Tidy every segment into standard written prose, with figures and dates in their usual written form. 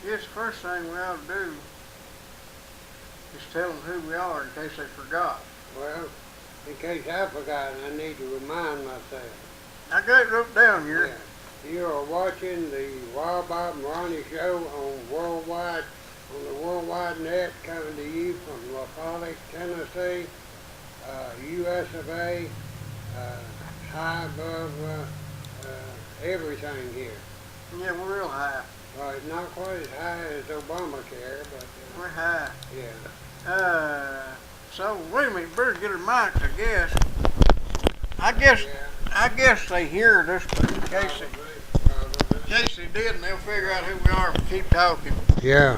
Guess the first thing we ought to do is tell them who we are in case they forgot. Well, in case I forgot, I need to remind myself. I got it wrote down here. Yeah. You are watching the Wild Bob and Ronnie show on the worldwide net, coming to you from La Follette, Tennessee, US of A, high above everything here. Yeah, we're real high. Well, it's not quite as high as Obamacare, but We're high. yeah. So wait a minute, better get our mics, I guess. I guess they hear this, but in case they did, and they'll figure out who we are if we keep talking. Yeah.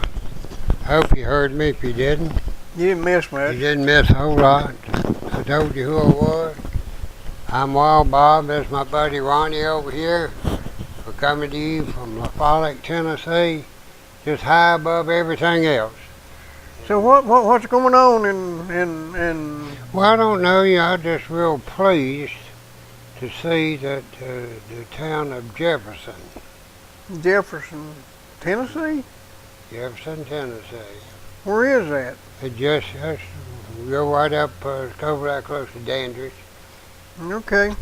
Hope you heard me. If you didn't, You didn't miss much. you didn't miss a whole lot. I told you who I was. I'm Wild Bob. That's my buddy Ronnie over here. We're coming to you from La Follette, Tennessee, just high above everything else. So what's going on in Well, I don't know. I'm just real pleased to see that the town of Jefferson, Jefferson, Tennessee? Tennessee. Where is that? It just go right up, over that close to Dandridge. Okay.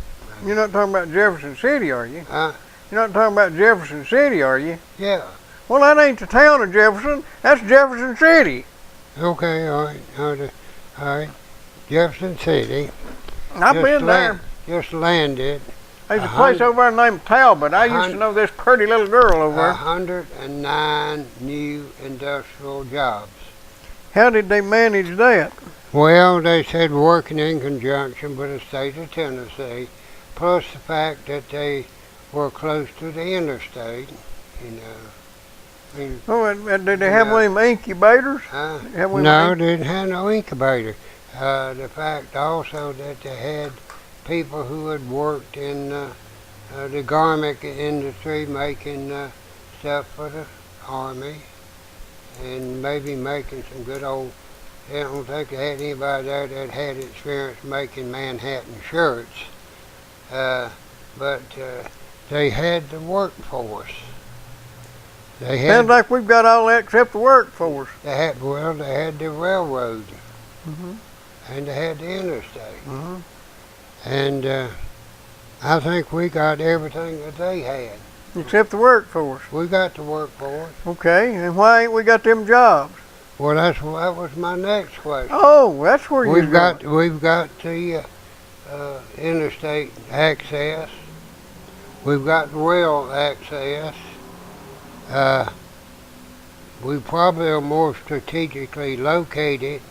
You're not talking about Jefferson City, are you? Huh? You're not talking about Jefferson City, are you? Yeah. Well, that ain't the town of Jefferson. That's Jefferson City. Okay, all right. Jefferson City. I've been there. Just landed. There's a place over there named Talbot. I used to know this pretty little girl over there. 109 new industrial jobs. How did they manage that? Well, they said working in conjunction with the state of Tennessee, plus the fact that they were close to the interstate, you know. I mean, Did they have one of them incubators? no, them they didn't have no incubator. The fact also that they had people who had worked in the garment industry, making stuff for the army, and maybe making some good old. I don't think they had anybody there that had experience making Manhattan shirts, but they had the workforce. Sounds like we've got all that except the workforce. They had the railroad, Mm-hmm. and they had the interstate. Mm-hmm. And I think we got everything that they had. Except the workforce. We got the workforce. Okay, and why ain't we got them jobs? Well, that was my next question. Oh, that's where We've got the interstate access. We've got rail access. We probably are more strategically located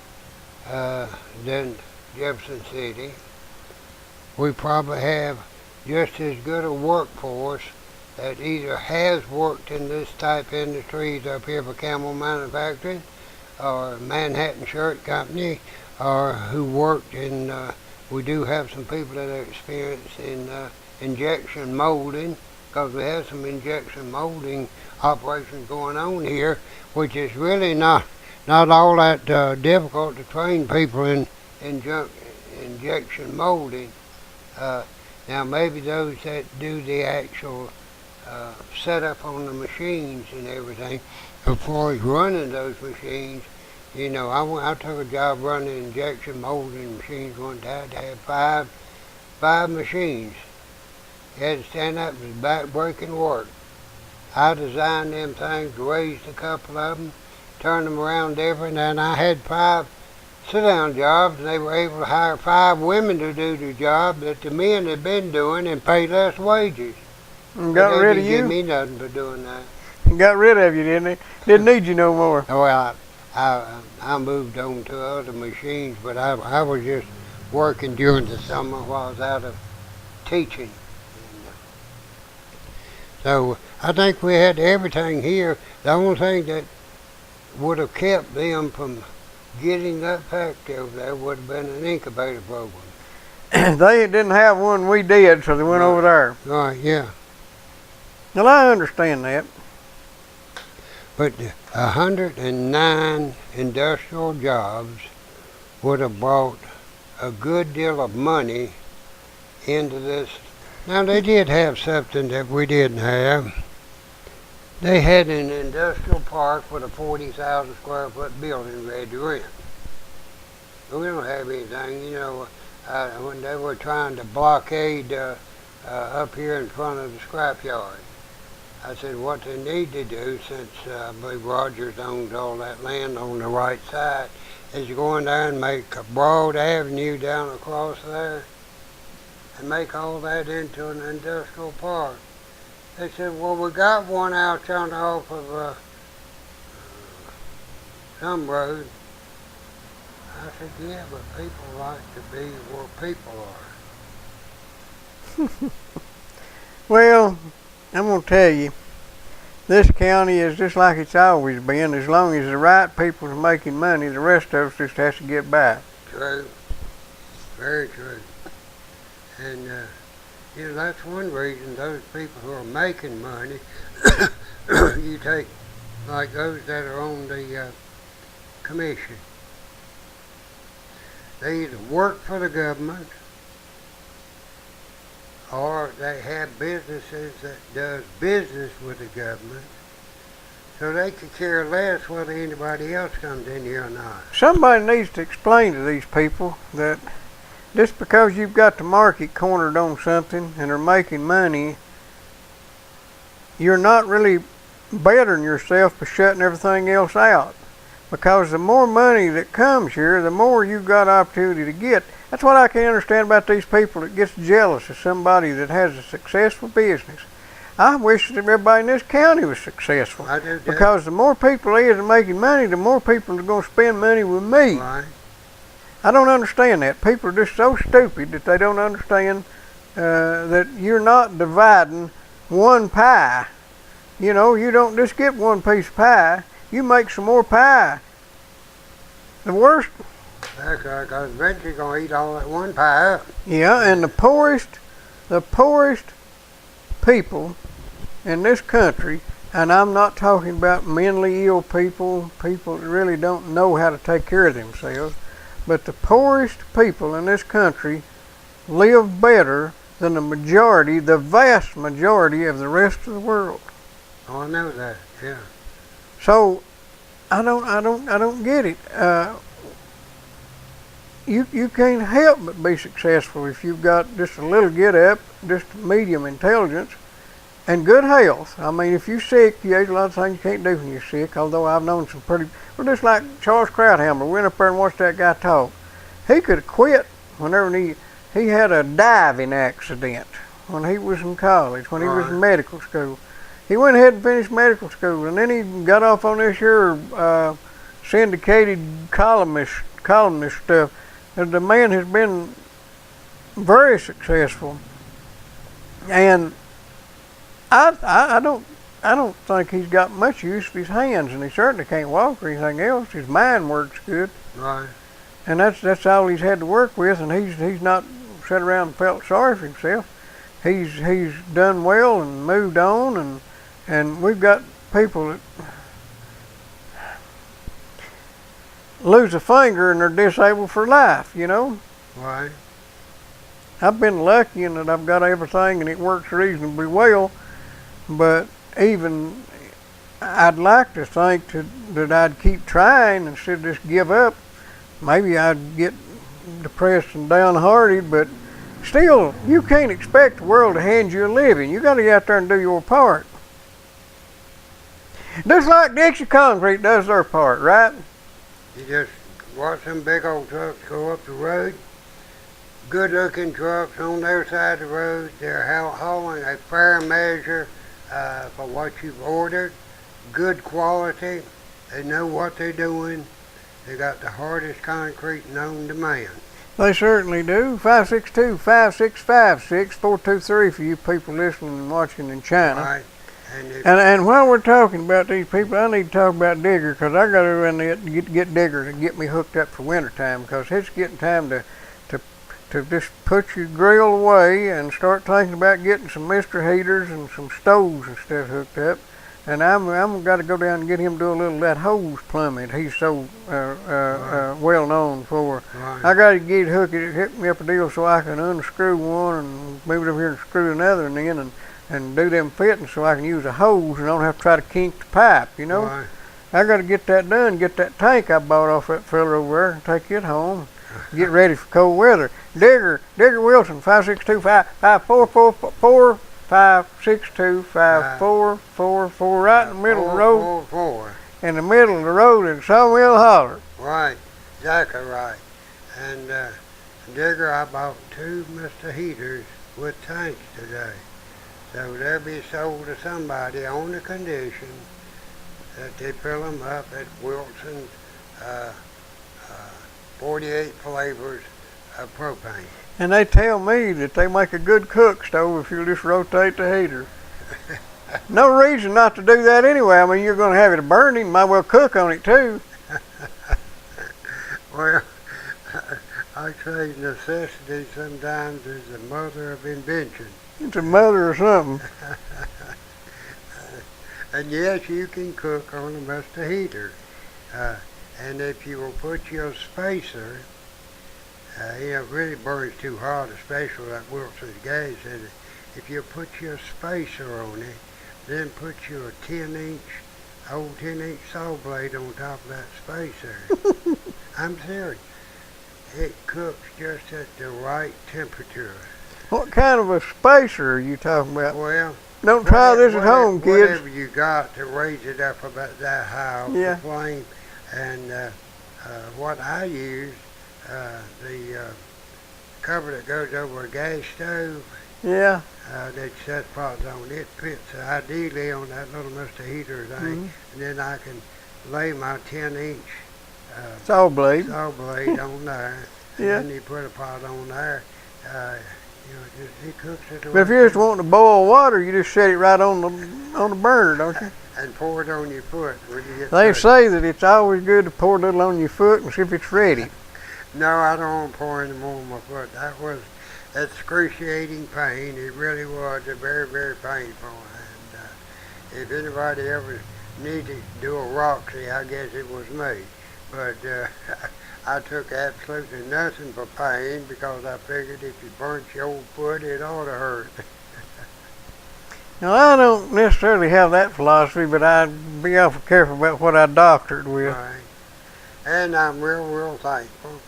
than Jefferson City. We probably have just as good a workforce that either has worked in this type of industries up here for Camel Manufacturing or Manhattan Shirt Company, or who worked in, we do have some people that are experienced in injection molding, because we have some injection molding operations going on here, which is really not all that difficult to train people in injection molding. Now maybe those that do the actual setup on the machines and everything, as far as running those machines, you know, I took a job running injection molding machines one time. I had five machines. You had to stand up, it was back-breaking work. I designed them things, raised a couple of them, turned them around different, and I had 5 sit-down jobs, and they were able to hire 5 women to do the job that the men had been doing and pay less wages. And got rid of you? They didn't give me nothing for doing that. Got rid of you, didn't they? Didn't need you no more. Well, I moved on to other machines, but I was just working during the summer while I was out of teaching. So I think we had everything here. The only thing that would have kept them from getting that factory over there would have been an incubator program. They didn't have one, we did, so they went over there. Right, yeah. Well, I understand that. But 109 industrial jobs would have brought a good deal of money into this. Now, they did have something that we didn't have. They had an industrial park with a 40,000 square foot building ready to rent. But we don't have anything, when they were trying to blockade up here in front of the scrapyard. I said what they need to do, since I believe Rogers owns all that land on the right side, is go in there and make a broad avenue down across there and make all that into an industrial park. They said, well, we got one out yonder off of some road. I said, yeah, but people like to be where people are. Well, I'm going to tell you, this county is just like it's always been. As long as the right people are making money, the rest of us just has to get by. True. Very true. And, that's one reason those people who are making money, you take like those that are on the commission. They either work for the government or they have businesses that does business with the government, so they could care less whether anybody else comes in here or not. Somebody needs to explain to these people that just because you've got the market cornered on something and are making money, you're not really bettering yourself by shutting everything else out. Because the more money that comes here, the more you've got opportunity to get. That's what I can understand about these people that gets jealous of somebody that has a successful business. I wish that everybody in this county was successful. I do too. Because the more people there is making money, the more people are going to spend money with me. Right. I don't understand that. People are just so stupid that they don't understand that you're not dividing one pie. You don't just get one piece of pie. You make some more pie. The worst. That's right, because eventually you're going to eat all that one pie up. Yeah, and the poorest people in this country, and I'm not talking about mentally ill people that really don't know how to take care of themselves, but the poorest people in this country live better than the vast majority of the rest of the world. Oh, I know that, yeah. So, I don't get it. You can't help but be successful if you've got just a little get up, just medium intelligence, and good health. I mean, if you're sick, there's a lot of things you can't do when you're sick, although I've known some well, just like Charles Krauthammer, went up there and watched that guy talk. He could have quit whenever he had a diving accident when he was in college, when he was in medical school. He went ahead and finished medical school, and then he got off on this here syndicated columnist stuff. And the man has been very successful, and I don't think he's got much use of his hands, and he certainly can't walk or anything else. His mind works good, Right. and that's all he's had to work with. And he's not sat around and felt sorry for himself. He's done well and moved on, and we've got people that lose a finger and they're disabled for life, Right. I've been lucky in that I've got everything and it works reasonably well, but even I'd like to think that I'd keep trying instead of just give up. Maybe I'd get depressed and downhearted, but still, you can't expect the world to hand you a living. You got to get out there and do your part. Just like Dixie Concrete does their part, right? You just watch them big old trucks go up the road. Good looking trucks on their side of the road. They're hauling a fair measure for what you've ordered. Good quality. They know what they're doing. They got the hardest concrete known to man. They certainly do. 562-5656-423 for you people listening and watching in China. Right. And while we're talking about these people, I need to talk about Digger, because I got to run there to get Digger to get me hooked up for winter time, because it's getting time to just put your grill away and start thinking about getting some Mr. Heaters and some stoves and stuff hooked up. And I'm got to go down and get him to do a little of that hose plumbing he's so well known for. Right. I got to get hook me up a deal so I can unscrew one and move it over here and screw another, and then and do them fittings so I can use a hose and don't have to try to kink the pipe, you know. Right. I got to get that done, get that tank I bought off that fella over there, and take it home, get ready for cold weather. Digger Wilson, 562-544-562-5444, right in the middle of the road. 444. In the middle of the road in Sawmill Holler. Right, exactly right. And Digger, I bought 2 Mr. Heaters with tanks today. So they'll be sold to somebody on the condition that they fill them up at Wilson's 48 flavors of propane. And they tell me that they make a good cook stove if you just rotate the heater. No reason not to do that anyway. I mean, you're going to have it burning, might well cook on it too. Well, I say necessity sometimes is the mother of invention. It's a mother or something. And yes, you can cook on a Mr. Heater. And if you will put your spacer, it really burns too hot, especially like Wilson's gas in it. If you put your spacer on it, then put your 10-inch saw blade on top of that spacer. I'm serious. It cooks just at the right temperature. What kind of a spacer are you talking about? Well, Don't try this at home, kids. Whatever you got to raise it up about that high off the flame. And what I use, the cover that goes over a gas stove, Yeah. that set pots on, it fits ideally on that little Mr. Heater thing. And then I can lay my 10-inch Saw blade. saw blade on there. And Yeah. then you put a pot on there. It cooks it. But if you're just wanting to boil water, you just set it right on the burner, don't you? And pour it on your foot when you get They through. say that it's always good to pour a little on your foot and see if it's ready. No, I don't want to pour any more on my foot. That was excruciating pain. It really was very, very painful. And if anybody ever needed to do a Roxy, I guess it was me. But I took absolutely nothing for pain because I figured if you burnt your old foot, it ought to hurt. Now, I don't necessarily have that philosophy, but I'd be awful careful about what I doctored with. Right. And I'm real, real thankful.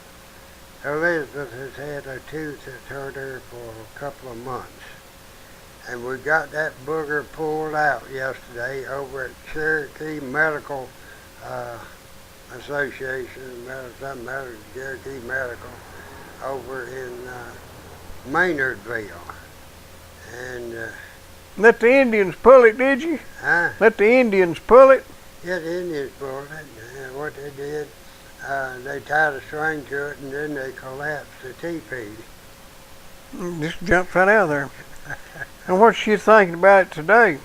Elizabeth has had a tooth that's hurt her for a couple of months. And we got that booger pulled out yesterday over at Cherokee Medical Association, Cherokee Medical, over in Maynardville. And Let the Indians pull it, did you? Let the Indians pull it? Yeah, the Indians pulled it. And what they did, they tied a string to it and then they collapsed the teepee. Just jumped right out of there. And what's she thinking about it today?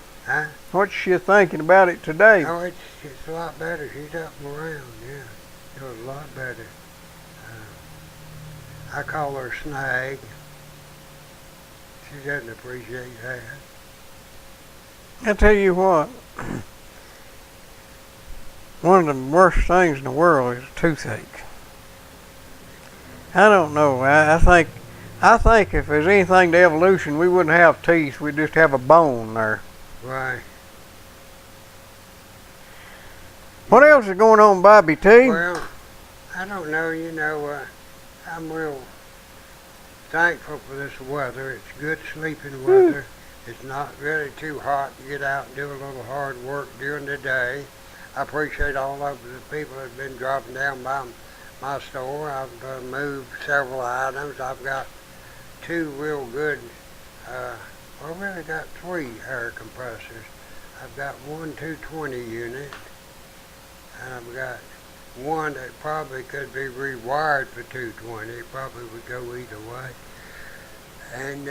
What's she thinking about it today? Oh, it's a lot better. She's up and around, yeah. It was a lot better. I call her Snag. She doesn't appreciate that. I tell you what, one of the worst things in the world is a toothache. I don't know. I think if there's anything to evolution, we wouldn't have teeth. We'd just have a bone there. Right. What else is going on, Bobby T? Well, I don't know. I'm real thankful for this weather. It's good sleeping weather. It's not really too hot to get out and do a little hard work during the day. I appreciate all of the people that have been dropping down by my store. I've moved several items. I've got 2 real good, I've really got 3 air compressors. I've got one 220 unit, and I've got one that probably could be rewired for 220. It probably would go either way. And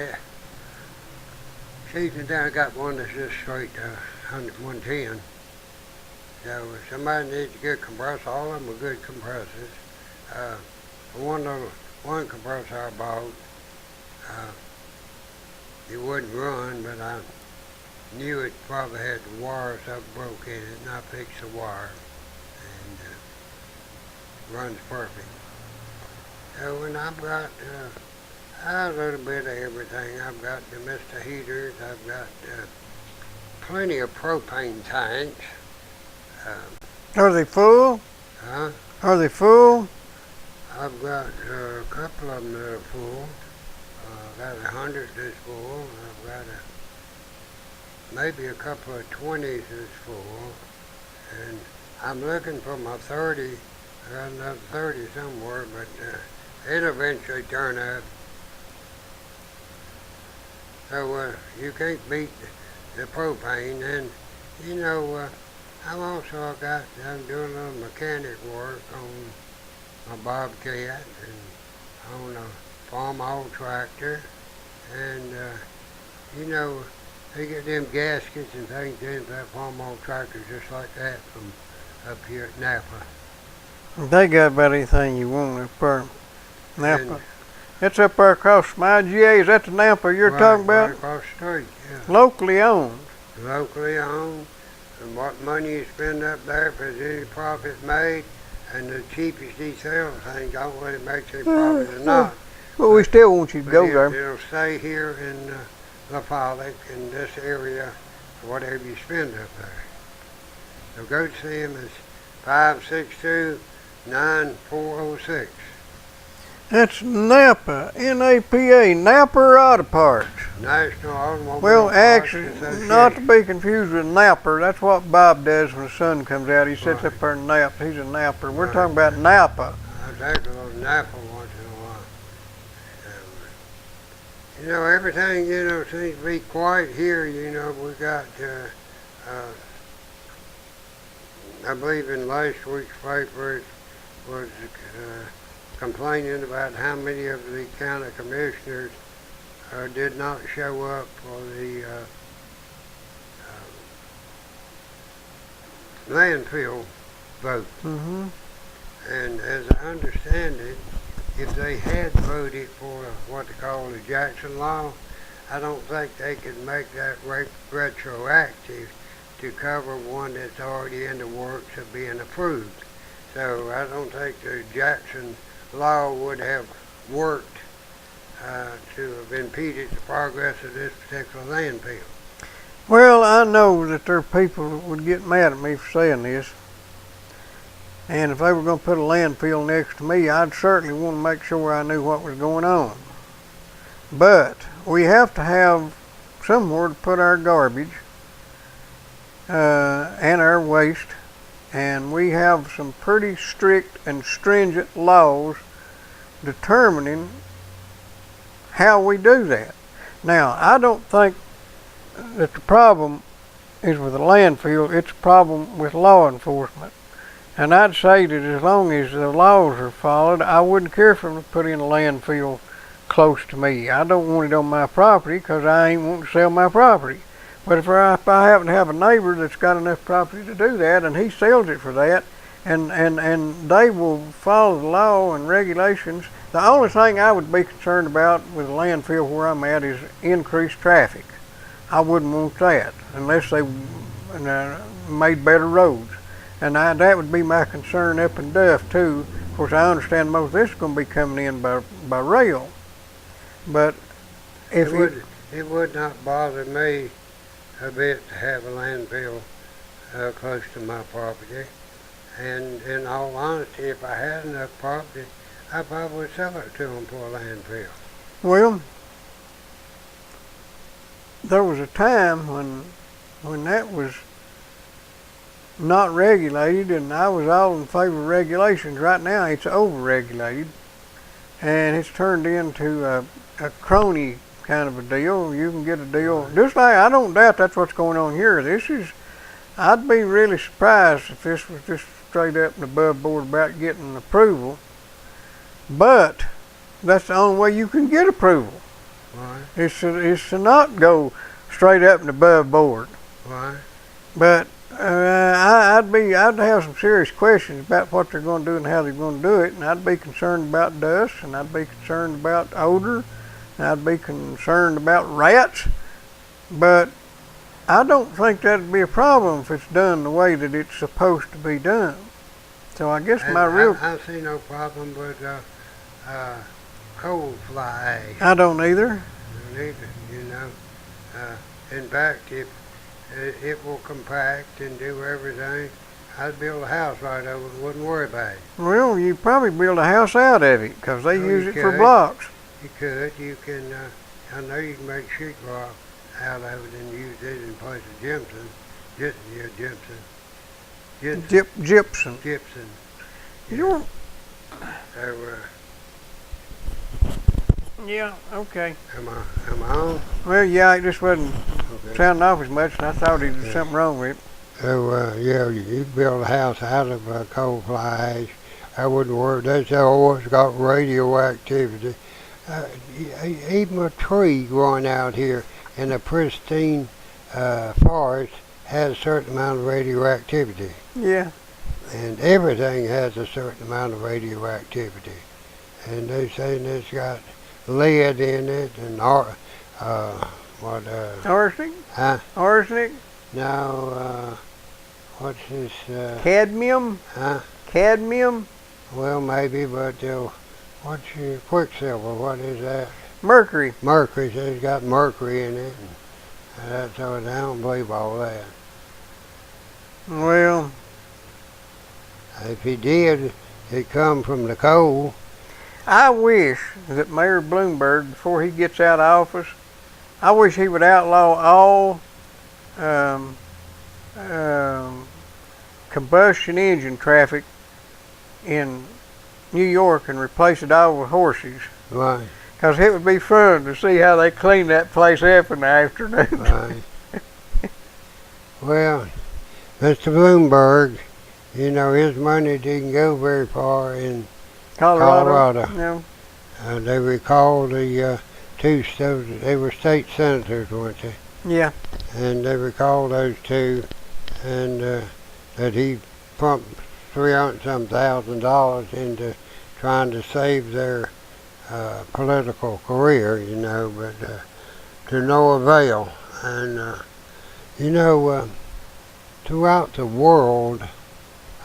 season down, I got one that's just straight 110. So if somebody needs a good compressor, all of them are good compressors. One compressor I bought, it wouldn't run, but I knew it probably had the wire something broke in it, and I fixed the wire, and it runs perfect. So when I've got A little bit of everything. I've got the Mr. Heaters. I've got plenty of propane tanks. Are they full? Huh? Are they full? I've got a couple of them that are full. I've got 100 that's full. I've got maybe a couple of 20s that's full. And I'm looking for my 30. I got another 30 somewhere, but it'll eventually turn up. So you can't beat the propane. And you know, I'm doing a little mechanic work on my Bobcat and on a farm old tractor. And you know, they get them gaskets and things into that farm old tractor just like that from up here at Napa. They got about anything you want up there. Napa. And It's up there across from IGA. Is that the Napa you're talking about? Right across the street, yeah. Locally owned. Locally owned. And what money you spend up there, if there's any profit made, and the cheapest he sells things don't really make any profit or not. Well, we still want you to go there. It'll stay here in La Pollock, in this area, whatever you spend up there. So go to see him. It's 562-9406. That's Napa, N-A-P-A, Napa Auto Parts. National Automobile Well, Parts actually, Association. not to be confused with Napper. That's what Bob does when the sun comes out. He sits Right. up there and naps. He's a napper. We're Right. talking about Napa. I take a little Napa once in a while. You know, everything, seems to be quiet here. You know, we got, I believe in last week's paper, it was complaining about how many of the county commissioners did not show up for the landfill vote. Mm-hmm. And as I understand it, if they had voted for what they call the Jackson Law, I don't think they could make that retroactive to cover one that's already in the works of being approved. So I don't think the Jackson Law would have worked to have impeded the progress of this particular landfill. Well, I know that there are people that would get mad at me for saying this. And if they were going to put a landfill next to me, I'd certainly want to make sure I knew what was going on. But we have to have somewhere to put our garbage and our waste. And we have some pretty strict and stringent laws determining how we do that. Now, I don't think that the problem is with the landfill. It's a problem with law enforcement. And I'd say that as long as the laws are followed, I wouldn't care for them to put in a landfill close to me. I don't want it on my property because I ain't want to sell my property. But if I happen to have a neighbor that's got enough property to do that and he sells it for that, and they will follow the law and regulations, the only thing I would be concerned about with a landfill where I'm at is increased traffic. I wouldn't want that unless they made better roads. And that would be my concern up in Duff too. Of course, I understand most of this is going to be coming in by rail. But if it would not bother me a bit to have a landfill close to my property. And in all honesty, if I had enough property, I probably would sell it to them for a landfill. Well, there was a time when that was not regulated, and I was all in favor of regulations. Right now, it's over-regulated, and it's turned into a crony kind of a deal. You can get a deal. Just like, I don't doubt that's what's going on here. I'd be really surprised if this was just straight up and above board about getting approval. But that's the only way you can get approval. Right. Is to not go straight up and above board. Right. But I'd have some serious questions about what they're going to do and how they're going to do it, and I'd be concerned about dust, and I'd be concerned about odor, and I'd be concerned about rats. But I don't think that'd be a problem if it's done the way that it's supposed to be done. So I guess And my real I see no problem with coal fly ash. I don't either. Neither, you know. In fact, if it will compact and do everything, I'd build a house right over it and wouldn't worry about it. Well, you probably build a house out of it because they Oh, use you it for could. blocks. You could. You can. I know you can make sheetrock out of it and use it in place of gypsum. Gypsum. Gypsum. You're, So, yeah, okay. am I on? Well, yeah, it just wasn't Okay. sounding off as much, and I thought there was something wrong with it. So, yeah, you build a house out of coal fly ash. I wouldn't worry. That's always got radioactivity. Even a tree growing out here in a pristine forest has a certain amount of radioactivity. Yeah. And everything has a certain amount of radioactivity. And they say it's got lead in it and Arsenic? huh? Arsenic? No, what's this? Cadmium? Huh? Cadmium? Well, maybe, but what's your quicksilver? What is that? Mercury. Mercury. So it's got mercury in it. And that's so I don't believe all that. Well, If he did, it come from the coal. I wish that Mayor Bloomberg, before he gets out of office, I wish he would outlaw all combustion engine traffic in New York and replace it all with horses. Right. Because it would be fun to see how they clean that place up in the afternoon. Right. Well, Mr. Bloomberg, you know, his money didn't go very far in Colorado. No. They recalled the two, they were state senators, weren't they? Yeah. And they recalled those two, and that he pumped $300,000 into trying to save their political career, you know, but to no avail. And, you know, throughout the world,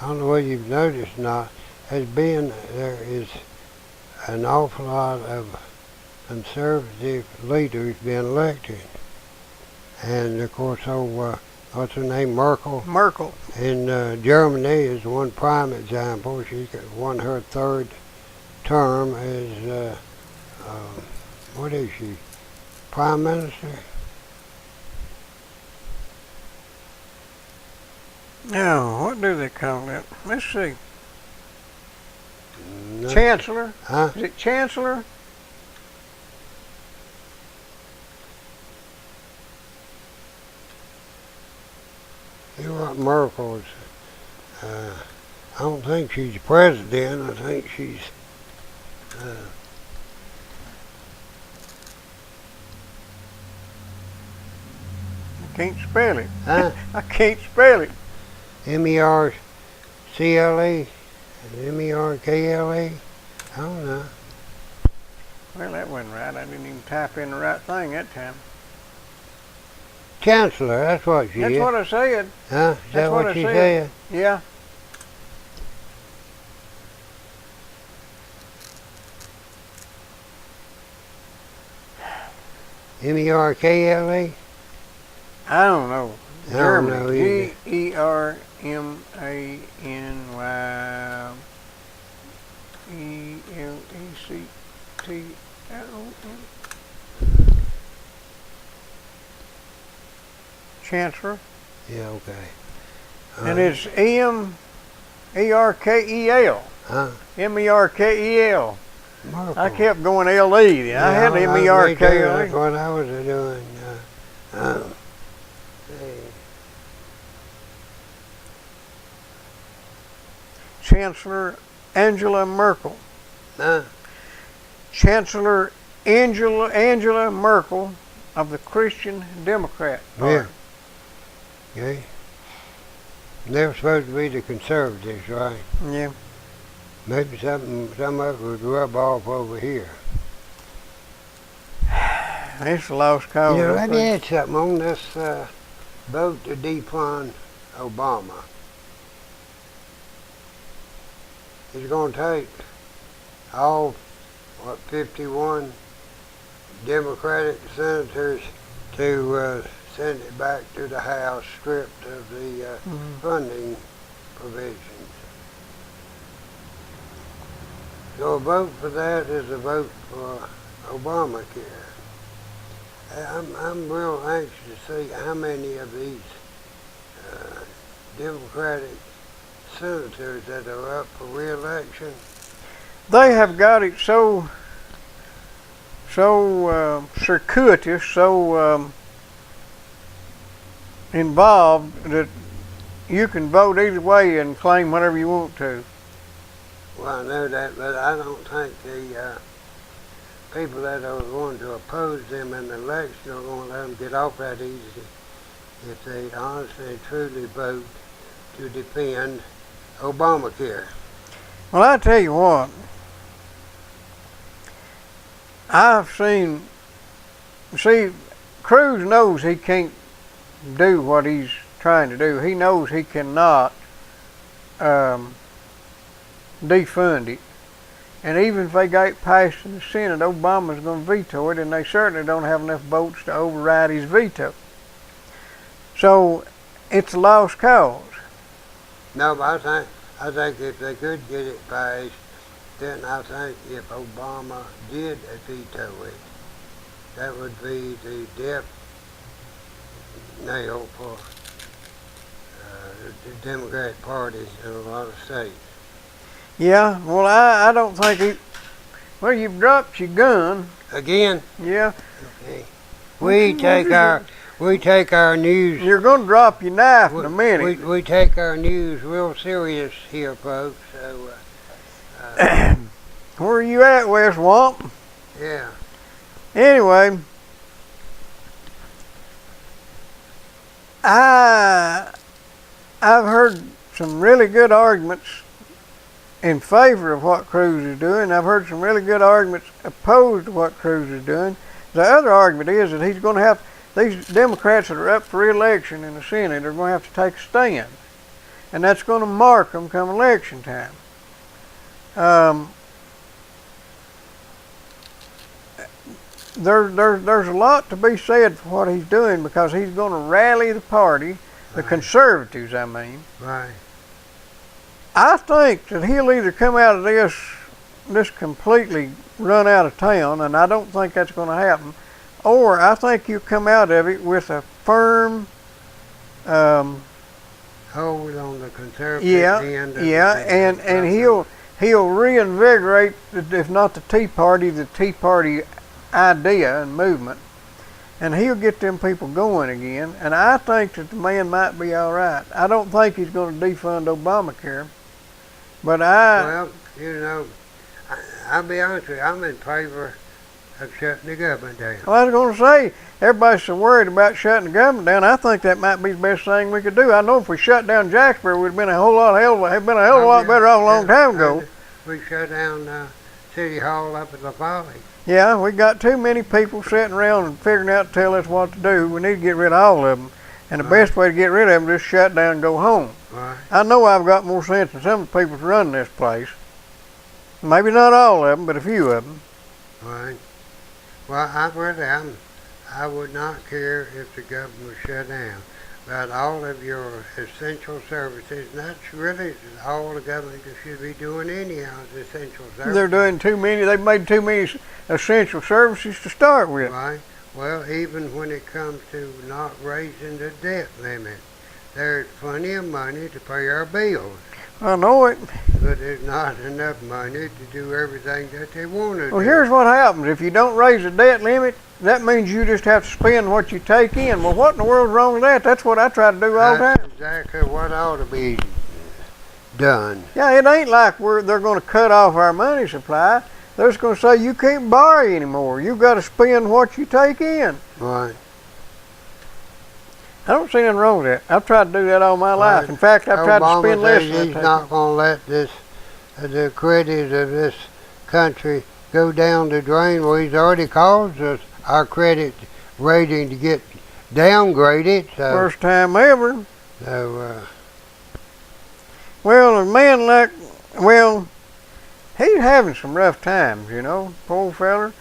I don't know whether you've noticed or not, there is an awful lot of conservative leaders being elected. And of course, what's her name, Merkel? Merkel. In Germany is one prime example. She won her third term as, what is she, Prime Minister? No, what do they call that? Let's see. No. Chancellor? Huh? Is it Chancellor? You know what Merkel's, I don't think she's president. I think she's, I can't spell it. huh? I can't spell it. M-E-R-C-L-E, M-E-R-K-L-E, I don't know. Well, that wasn't right. I didn't even type in the right thing that time. Chancellor, that's what she That's is. what I said. Huh? Is that what what I she said. said? Yeah. M-E-R-K-L-E? I don't know. I don't know Germany. either. Germany. Chancellor. Yeah, okay. And it's M-E-R-K-E-L. Huh? M-E-R-K-E-L. Merkel. I kept going L-E. I had me too. M-E-R-K-L-E. That's what I was doing. Chancellor Angela Merkel. Chancellor Angela Merkel of the Christian Democrat Party. Yeah. Okay. They were supposed to be the conservatives, right? Yeah. Maybe some of it would rub off over here. It's a lost cause. You know, I let me think. add something on this vote to defund Obama. It's going to take all 51 Democratic senators to send it back to the House stripped of the funding provisions. So a vote for that is a vote for Obamacare. I'm real anxious to see how many of these Democratic senators that are up for re-election. They have got it so circuitous, so involved that you can vote either way and claim whatever you want to. Well, I know that, but I don't think the people that are going to oppose them in the election are going to let them get off that easy if they honestly and truly vote to defend Obamacare. Well, I tell you what, Cruz knows he can't do what he's trying to do. He knows he cannot defund it. And even if they got it passed in the Senate, Obama's going to veto it, and they certainly don't have enough votes to override his veto. So it's a lost cause. No, but I think if they could get it passed, then I think if Obama did veto it, that would be the death nail for the Democratic Party in a lot of states. Yeah, well, I don't think he... Well, you've dropped your gun. Again? Yeah. Okay. We take our news... You're going to drop your knife in a minute. We take our news real serious here, folks. So, where are you at, West Swamp? Yeah. Anyway, I've heard some really good arguments in favor of what Cruz is doing. I've heard some really good arguments opposed to what Cruz is doing. The other argument is that he's going to have, these Democrats that are up for re-election in the Senate are going to have to take a stand. And that's going to mark them come election time. There's a lot to be said for what he's doing, because he's going to rally the party, the conservatives, I mean. Right. I think that he'll either come out of this completely run out of town, and I don't think that's going to happen, or I think he'll come out of it with a firm hold on the conservative end. And he'll reinvigorate, if not the Tea Party idea and movement, and he'll get them people going again. And I think that the man might be all right. I don't think he's going to defund Obamacare, but well, you know, I'll be honest with you, I'm in favor of shutting the government down. Well, I was going to say, everybody's so worried about shutting the government down. I think that might be the best thing we could do. I know if we shut down Jacksboro, we'd have been a hell of a lot better off a long time ago. We shut down City Hall up at La Folly. Yeah, we got too many people sitting around and figuring out to tell us what to do. We need to get rid of all of them. And the best way to get rid of them is just shut down and go home. Right. I know I've got more sense than some of the people running this place. Maybe not all of them, but a few of them. Right. Well, I would not care if the government was shut down. But all of your essential services, and that's really all the government should be doing anyhow, is essential services. They're doing too many, they've made too many essential services to start with. Right. Well, even when it comes to not raising the debt limit, there's plenty of money to pay our bills. I know it. But there's not enough money to do everything that they want to do. Well, here's what happens. If you don't raise the debt limit, that means you just have to spend what you take in. Well, what in the world's wrong with that? That's what I try to do all the time. That's exactly what ought to be done. Yeah, it ain't like they're going to cut off our money supply. They're just going to say you can't borrow anymore. You've got to spend what you take in. Right. I don't see nothing wrong with that. I've tried to do that all my life. In fact, I've tried to spend less than he's not going to let the credit of this country go down the drain. Well, he's already caused us our credit rating to get downgraded. So, first time ever. So, well, a man like, he's having some rough times, you know, poor feller.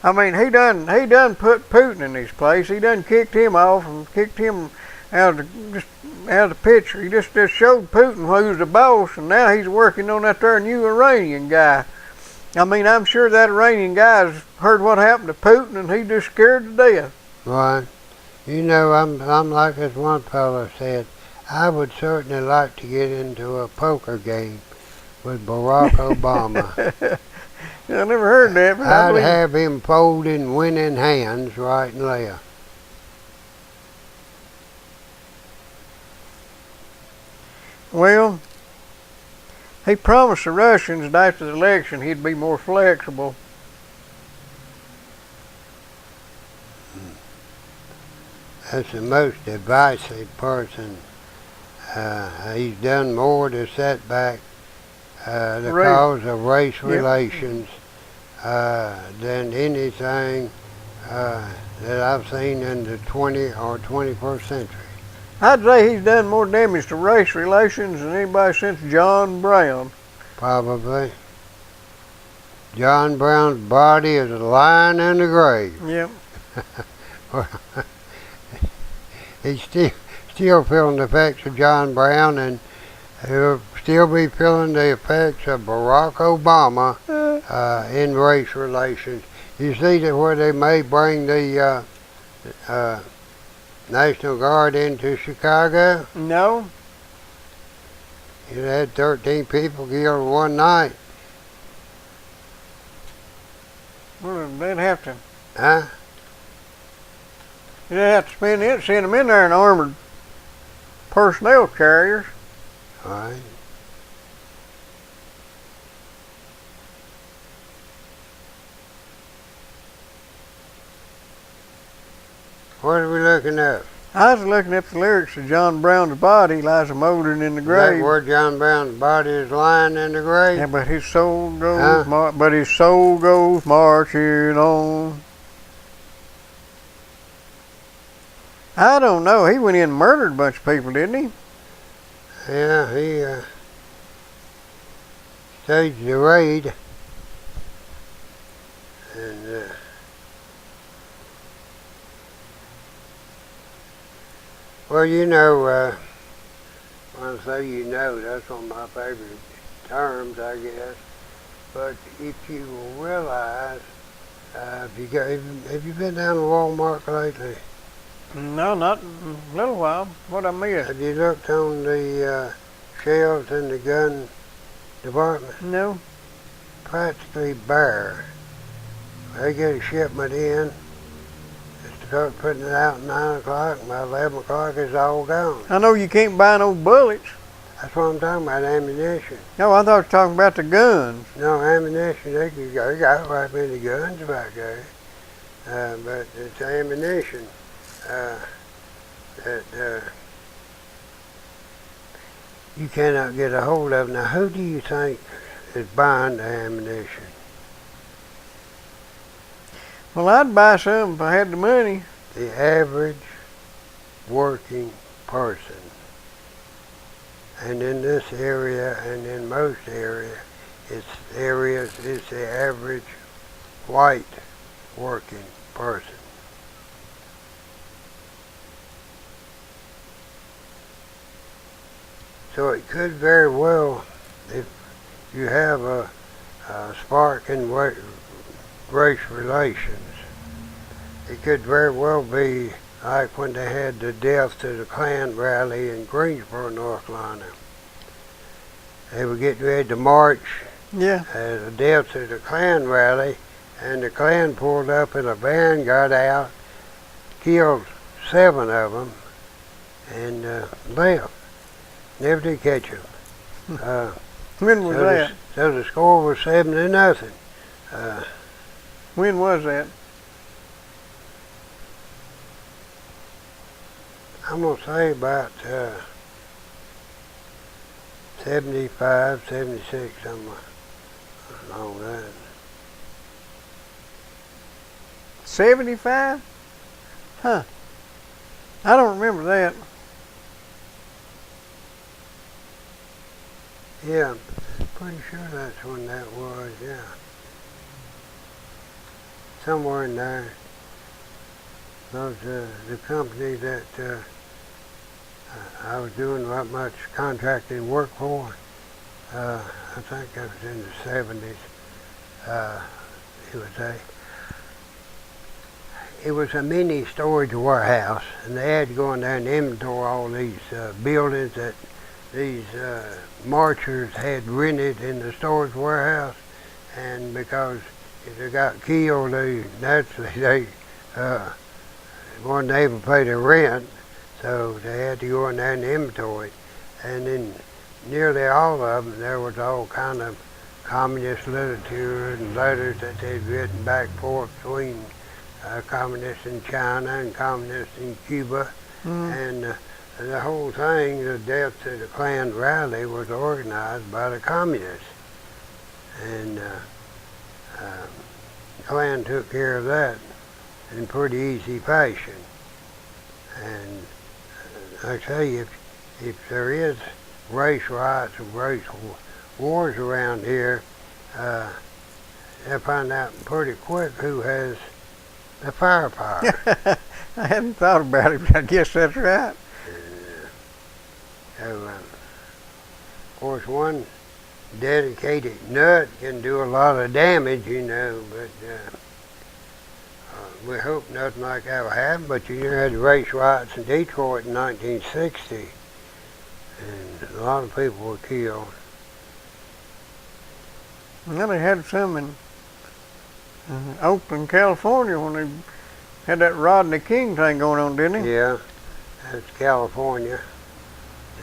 I mean, he done put Putin in his place. He done kicked him off and kicked him out of the picture. He just showed Putin who was the boss, and now he's working on that there new Iranian guy. I mean, I'm sure that Iranian guy's heard what happened to Putin, and he's just scared to death. Right. You know, I'm like this one fellow said, I would certainly like to get into a poker game with Barack Obama. I never heard that. But I'd have him folding winning hands right and left. Well, he promised the Russians that after the election he'd be more flexible. That's the most divisive person. He's done more to set back the cause of race relations than anything that I've seen in the 20th or 21st century. I'd say he's done more damage to race relations than anybody since John Brown. Probably. John Brown's body is lying in the grave. Yep. He's still feeling the effects of John Brown, and he'll still be feeling the effects of Barack Obama in race relations. You see that where they may bring the National Guard into Chicago? No. You had 13 people killed one night. Well, they'd have to. Huh? They'd have to send them in there in armored personnel carriers. Right. What are we looking at? I was looking at the lyrics of John Brown's body lies mouldering in the grave. Is that where John Brown's body is lying in the grave? Yeah, but his soul goes, marching on. I don't know. He went in and murdered a bunch of people, didn't he? Yeah, he staged the raid, and well, you know, when I say you know, that's one of my favorite terms, I guess. But if you realize, have you been down to Walmart lately? No, not in a little while. What I missed? Have you looked on the shelves in the gun department? No. Practically bare. They get a shipment in. Start putting it out at 9 o'clock, by 11 o'clock it's all gone. I know you can't buy no bullets. That's what I'm talking about, ammunition. No, I thought you were talking about the guns. No, ammunition, they got right many guns back there. But it's ammunition that you cannot get a hold of. Now, who do you think is buying the ammunition? Well, I'd buy some if I had the money. The average working person. And in this area and in most areas, it's the average white working person. So it could very well, if you have a spark in race relations, it could very well be like when they had the Death to the Klan rally in Greensboro, North Carolina. They were getting ready to march at the Death to the Klan rally, and the Klan pulled up in a van, got out, killed 7 of them, and left. Never did catch them. When was that? So the score was 7-0. When was that? I'm going to say about 75, 76, something along that. 75? Huh. I don't remember that. Yeah. Pretty sure that's when that was, yeah. Somewhere in there. Those, the company that I was doing not much contracting work for, I think that was in the 70s. It was a mini storage warehouse, and they had to go in there and inventory all these buildings that these marchers had rented in the storage warehouse. And because if they got killed, they weren't able to pay their rent, so they had to go in there and inventory. And in nearly all of them, there was all kind of communist literature and letters that they'd written back and forth between communists in China and communists in Cuba. And the whole thing, the death to the Klan rally, was organized by the communists. And the Klan took care of that in pretty easy fashion. And I say, if there is race riots or race wars around here, they'll find out pretty quick who has the firepower. I hadn't thought about it, but I guess that's right. So, of course, one dedicated nut can do a lot of damage, you know, but we hope nothing like that will happen. But you had the race riots in Detroit in 1960, and a lot of people were killed. Well, they had some in Oakland, California, when they had that Rodney King thing going on, didn't they? Yeah, that's California,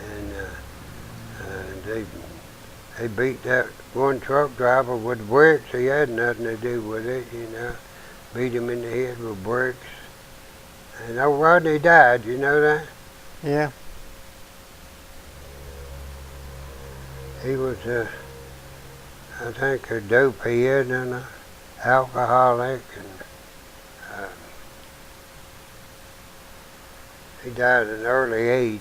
and they beat that one truck driver with bricks. He had nothing to do with it, you know. Beat him in the head with bricks. And old Rodney died, you know that? Yeah. He was, I think, a dopehead and an alcoholic. And he died at an early age.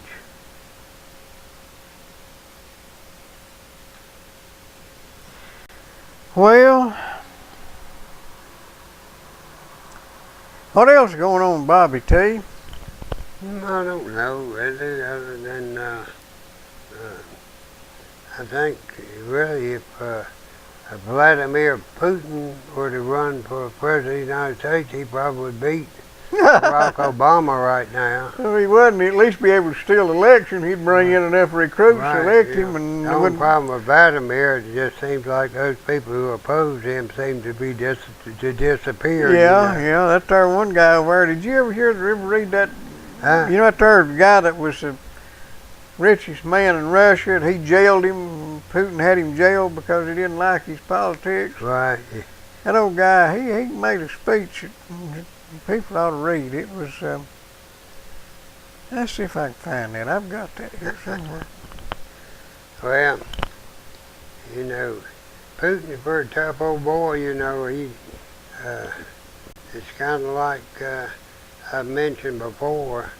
Well, what else is going on, Bobby T? I don't know, really, other than I think, really, if Vladimir Putin were to run for president of the United States, he probably would beat Barack Obama right now. If he wouldn't, at least be able to steal the election, he'd bring in enough recruits to elect him. And the only problem with Vladimir is it just seems like those people who oppose him seem to be to disappear. Yeah, you know? yeah, that's our one guy over there. Did you ever read that? You know, that there guy that was the richest man in Russia, and he jailed him. Putin had him jailed because he didn't like his politics. Right. That old guy, he made a speech that people ought to read. It was, let's see if I can find that. I've got that here somewhere. Well, you know, Putin's a very tough old boy, you know. It's kind of like I mentioned before.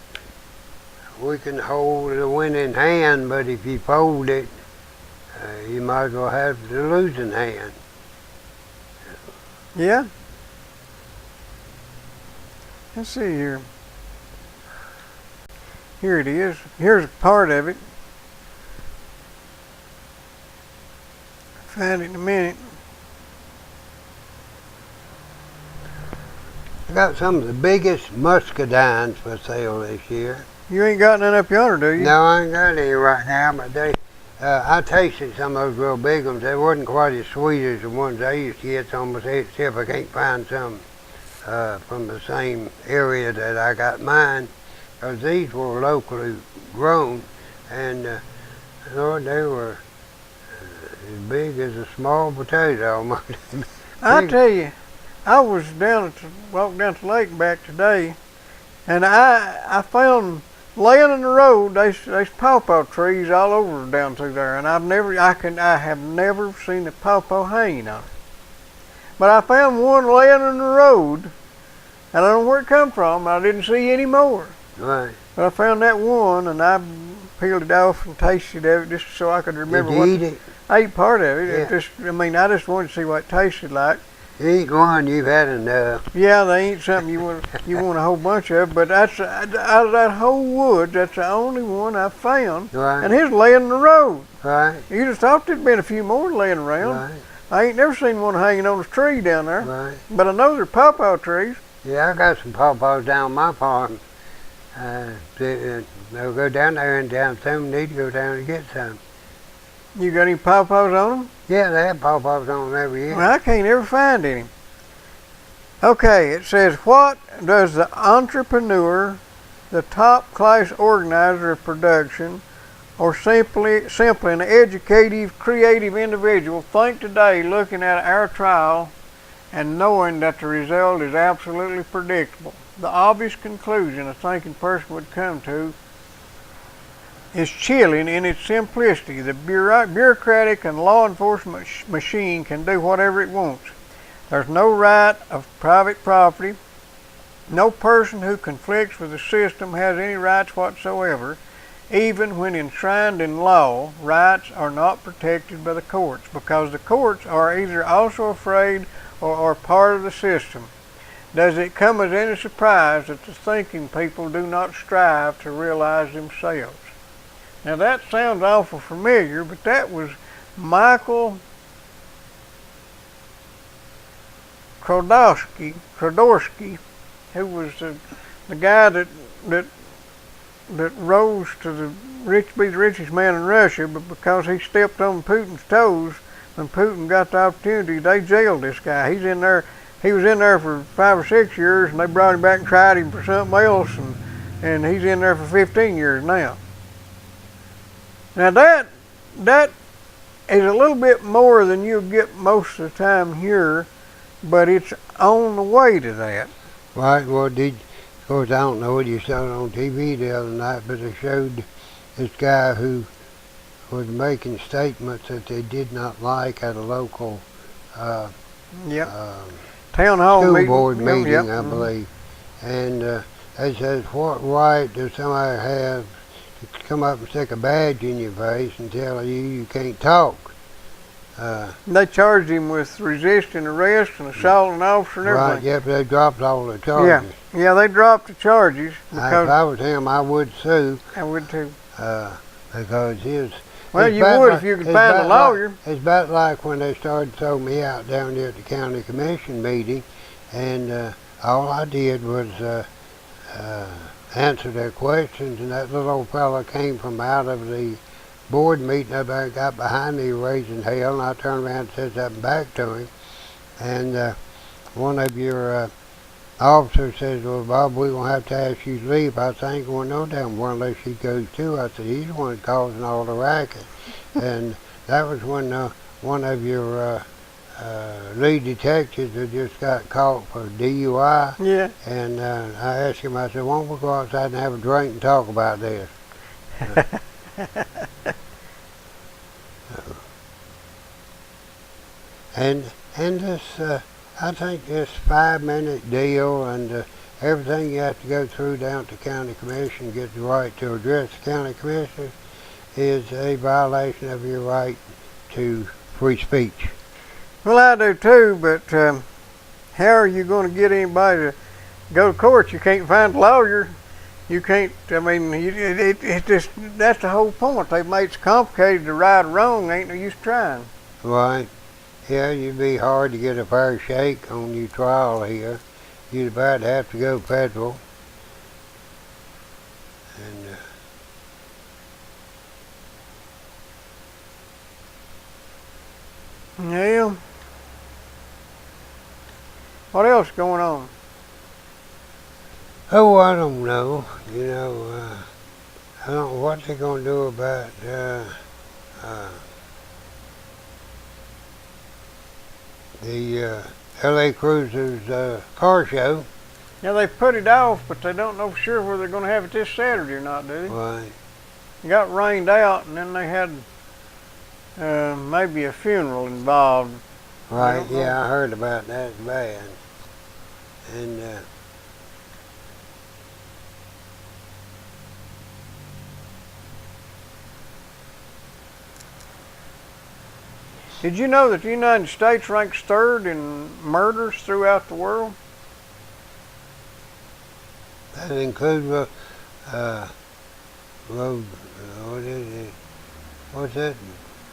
We can hold the winning hand, but if you fold it, you might as well have the losing hand. Yeah. Let's see here. Here it is. Here's a part of it. I'll find it in a minute. I got some of the biggest muscadines for sale this year. You ain't got none up yonder, do you? No, I ain't got any right now, but I tasted some of those real big ones. They wasn't quite as sweet as the ones I used to get. So I'm going to see if I can't find some from the same area that I got mine, because these were locally grown, and Lord, they were as big as a small potato almost. I tell you, I was walked down to the lake back today, and I found laying in the road, there's pawpaw trees all over down through there, and I have never seen a pawpaw hanging on it. But I found one laying in the road, and I don't know where it come from. I didn't see any more. Right. But I found that one, and I peeled it off and tasted it just so I could remember Did you eat it? I ate part of it. Yeah. I just wanted to see what it tasted like. Eat one, you've had enough. Yeah, they ain't something you want a whole bunch of, but that's out of that whole woods, that's the only one I found. Right. And his laying in the road. Right. You'd have thought there'd been a few more laying around. Right. I ain't never seen one hanging on a tree down there. Right. But I know they're pawpaw trees. Yeah, I got some pawpaws down my farm. They'll go down there and down some need to go down and get some. You got any pawpaws on them? Yeah, they have pawpaws on them every year. Well, I can't ever find any. Okay, it says, what does the entrepreneur, the top class organizer of production, or simply an educative, creative individual think today looking at our trial and knowing that the result is absolutely predictable? The obvious conclusion a thinking person would come to is chilling in its simplicity. The bureaucratic and law enforcement machine can do whatever it wants. There's no right of private property. No person who conflicts with the system has any rights whatsoever. Even when enshrined in law, rights are not protected by the courts because the courts are either also afraid or are part of the system. Does it come as any surprise that the thinking people do not strive to realize themselves? Now that sounds awful familiar, but that was Michael Krodorsky, who was the guy that rose to be the richest man in Russia, but because he stepped on Putin's toes, when Putin got the opportunity, they jailed this guy. He was in there for 5 or 6 years, and they brought him back and tried him for something else, and he's in there for 15 years now. Now that is a little bit more than you'll get most of the time here, but it's on the way to that. Right, well, of course, I don't know what you saw on TV the other night, but they showed this guy who was making statements that they did not like at a local town hall school board meeting, yep. I believe. And they said, what right does somebody have to come up and stick a badge in your face and tell you can't talk? They charged him with resisting arrest and assault an officer and everything. Right, yeah, but they dropped all the charges. Yeah, they dropped the charges. If I was him, I would sue. I would too. Because his... Well, you would if you could find a lawyer. It's about like when they started throwing me out down there at the county commission meeting, and all I did was answer their questions, and that little old fella came from out of the board meeting up there, got behind me raising hell, and I turned around and said something back to him. And one of your officers says, well, Bob, we're going to have to ask you to leave. I said, I ain't going no damn where unless he goes too. I said, he's the one causing all the racket. And that was when one of your lead detectives had just got caught for DUI. Yeah. And I asked him, I said, why don't we go outside and have a drink and talk about this? And this, I think this 5-minute deal and everything you have to go through down at the county commission, get the right to address the county commissioners, is a violation of your right to free speech. Well, I do too, but how are you going to get anybody to go to court? You can't find a lawyer. You can't, I mean, it just, that's the whole point. They've made it so complicated to right or wrong, ain't no use trying. Right. Yeah, you'd be hard to get a fair shake on your trial here. You'd about have to go federal. And yeah. What else going on? Oh, I don't know. You know, I don't know what they're going to do about the L.A. Cruisers car show. Yeah, they put it off, but they don't know for sure whether they're going to have it this Saturday or not, do they? Right. It got rained out, and then they had maybe a funeral involved. Right, yeah, I heard about that. It's bad. And Did you know that the United States ranks third in murders throughout the world? That includes road. What is it? What's that?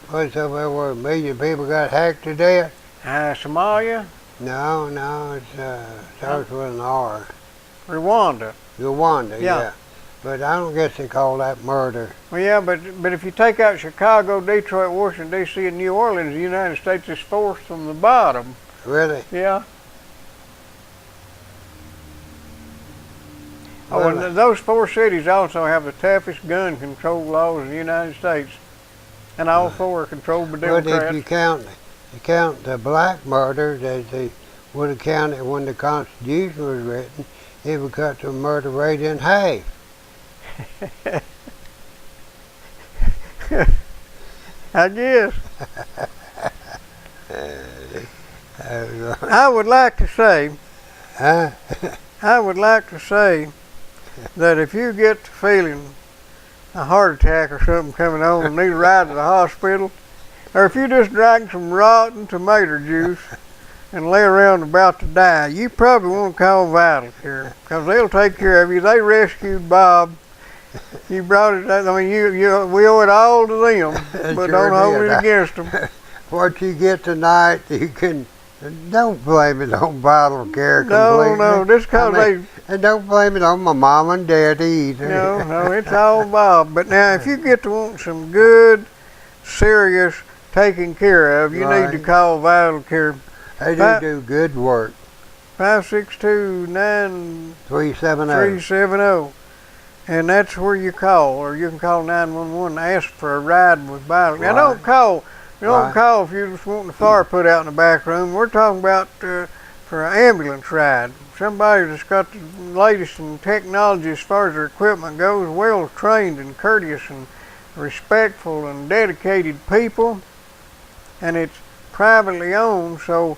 What's up there where a million people got hacked to death? Somalia? No, it starts with an R. Rwanda. Rwanda, yeah. But I don't guess they call that murder. Well, yeah, but if you take out Chicago, Detroit, Washington, D.C., and New Orleans, the United States is fourth from the bottom. Really? Yeah. Well, and those four cities also have the toughest gun control laws in the United States. And all four are controlled by Democrats. But if you count the black murders as they would have counted when the Constitution was written, it would cut the murder rate in half. I guess. I would like to say, Huh? I would like to say that if you get to feeling a heart attack or something coming on and need a ride to the hospital, or if you just drank some rotten tomato juice and lay around about to die, you probably want to call Vital Care, because they'll take care of you. They rescued Bob. You brought it. I mean, we owe it all to them, but Sure don't hold did. it against them. What you get tonight, you can. Don't blame it on Vital Care completely. No, just because And don't blame it on my mom and daddy either. No, it's all Bob. But now, if you get to want some good, serious taking care of, you need to call Vital Care. They do good work. 562-9370. 370. And that's where you call, or you can call 911 and ask for a ride with Vital. Now, Right. don't call if you're just wanting the fire put out in the back room. We're talking about for an ambulance ride. Somebody that's got the latest in technology as far as their equipment goes, well trained and courteous and respectful and dedicated people. And it's privately owned, so,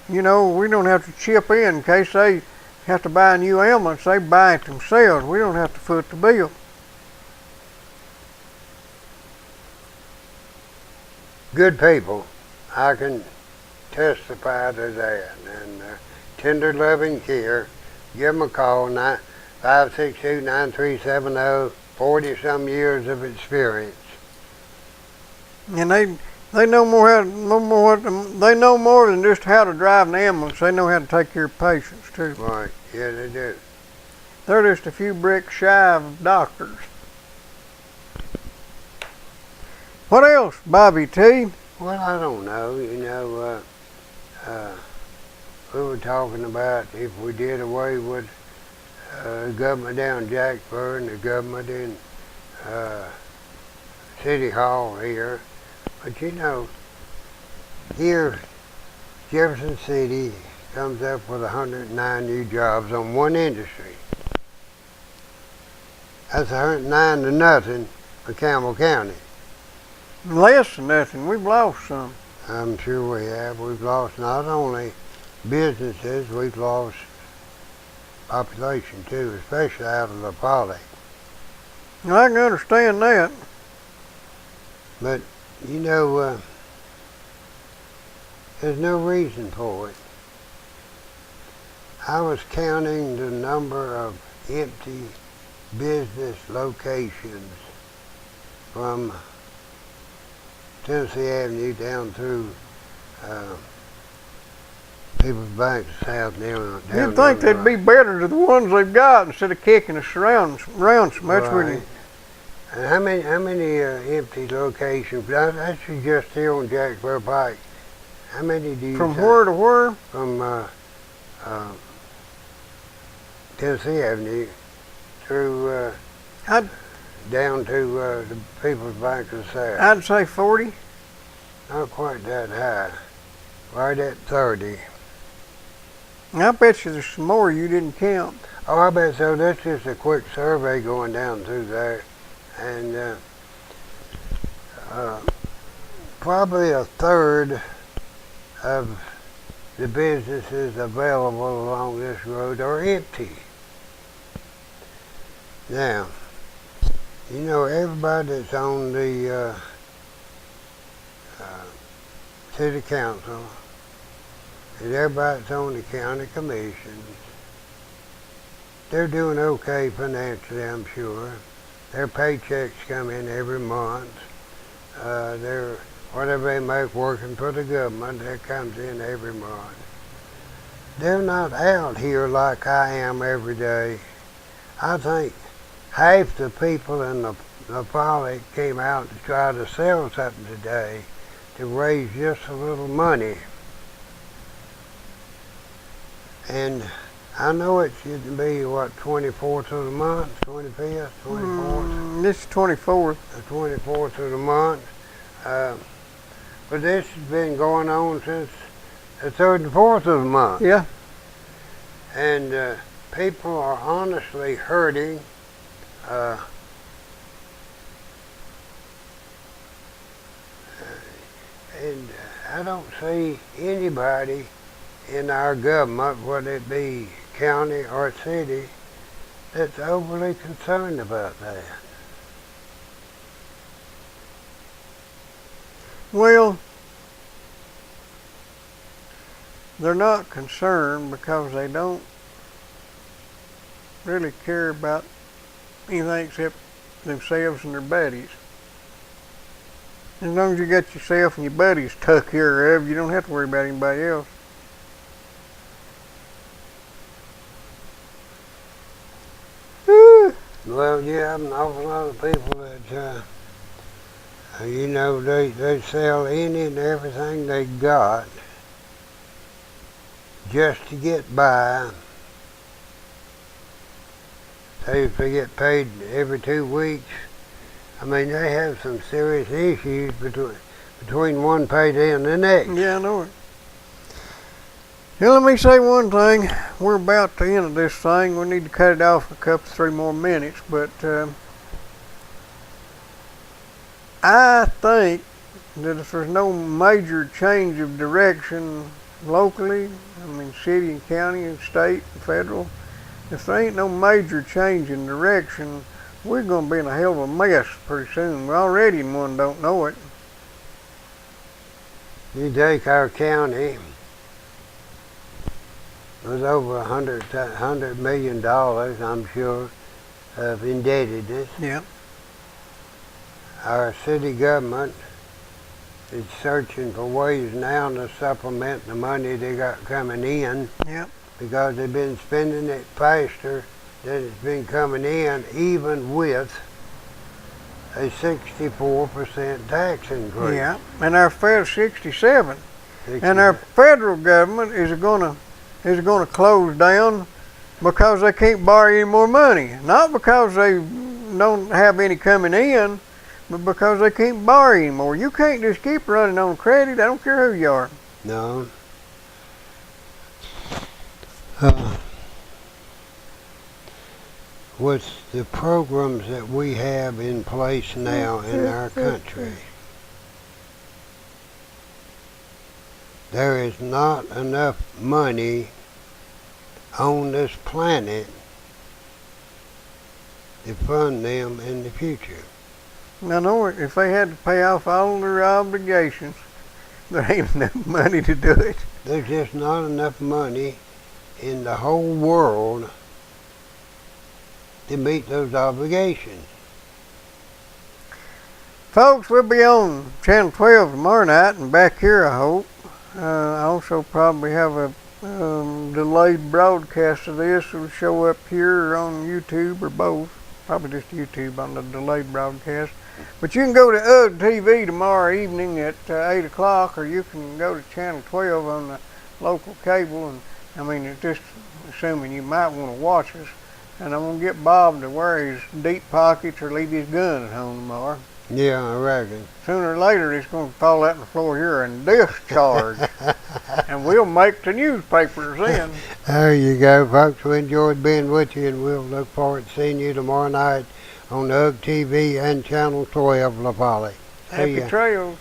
we don't have to chip in case they have to buy a new ambulance. They buy it themselves. We don't have to foot the bill. Good people. I can testify to that. And tender loving care. Give them a call, 562-9370, 40-some years of experience. And they know they know more than just how to drive an ambulance. They know how to take care of patients too. Right, yeah, they do. They're just a few bricks shy of doctors. What else, Bobby T? Well, I don't know. We were talking about if we did away with the government down in Jacksboro and the government in City Hall here. But here Jefferson City comes up with 109 new jobs on one industry. That's 109 to nothing for Campbell County. Less than nothing. We've lost some. I'm sure we have. We've lost not only businesses, we've lost population too, especially out of the poly. I can understand that. But, there's no reason for it. I was counting the number of empty business locations from Tennessee Avenue down through People's Bank South down. You'd think they'd be better to the ones they've got instead of kicking us around so much, wouldn't you? And how many empty locations? That's just here on Jacksboro Pike. How many do you? From where to where? From Tennessee Avenue through down to the People's Bank of the South. I'd say 40. Not quite that high. Right at 30. I bet you there's some more you didn't count. Oh, I bet so. That's just a quick survey going down through there. And probably a third of the businesses available along this road are empty. Now, everybody that's on the city council and everybody that's on the county commissions, they're doing okay financially, I'm sure. Their paychecks come in every month. Whatever they make working for the government, that comes in every month. They're not out here like I am every day. I think half the people in the public came out to try to sell something today to raise just a little money. And I know it should be, what, 24th of the month, 25th, 24th? This is 24th. The 24th of the month. But this has been going on since the 3rd and 4th of the month. Yeah. And people are honestly hurting. And I don't see anybody in our government, whether it be county or city, that's overly concerned about that. Well, they're not concerned because they don't really care about anything except themselves and their buddies. As long as you got yourself and your buddies took care of, you don't have to worry about anybody else. Well, you have an awful lot of people that, they sell any and everything they got just to get by. Say if they get paid every 2 weeks, I mean, they have some serious issues between one payday and the next. Yeah, I know it. Now, let me say one thing. We're about to end this thing. We need to cut it off a couple, 3 more minutes. But I think that if there's no major change of direction locally, I mean city and county and state and federal, if there ain't no major change in direction, we're going to be in a hell of a mess pretty soon. We're already in one, don't know it. You take our county, it was over $100 million, I'm sure, of indebtedness. Yeah. Our city government is searching for ways now to supplement the money they got coming in. Yeah. Because they've been spending it faster than it's been coming in, even with a 64% tax increase. Yeah. And our federal 67. And our federal government is going to close down because they can't borrow any more money. Not because they don't have any coming in, but because they can't borrow anymore. You can't just keep running on credit. I don't care who you are. No. With the programs that we have in place now in our country, there is not enough money on this planet to fund them in the future. I know it. If they had to pay off all their obligations, there ain't enough money to do it. There's just not enough money in the whole world to meet those obligations. Folks, we'll be on Channel 12 tomorrow night and back here, I hope. I also probably have a delayed broadcast of this. It'll show up here or on YouTube or both. Probably just YouTube on the delayed broadcast. But you can go to UGG TV tomorrow evening at 8 o'clock, or you can go to Channel 12 on the local cable. And I mean, it's just assuming you might want to watch us. And I'm going to get Bob to wear his deep pockets or leave his gun at home tomorrow. Yeah, I reckon. Sooner or later, it's going to fall out on the floor here and discharge. And we'll make the newspapers then. There you go, folks. We enjoyed being with you, and we'll look forward to seeing you tomorrow night on UGG TV and Channel 12, La Polly. Happy trails.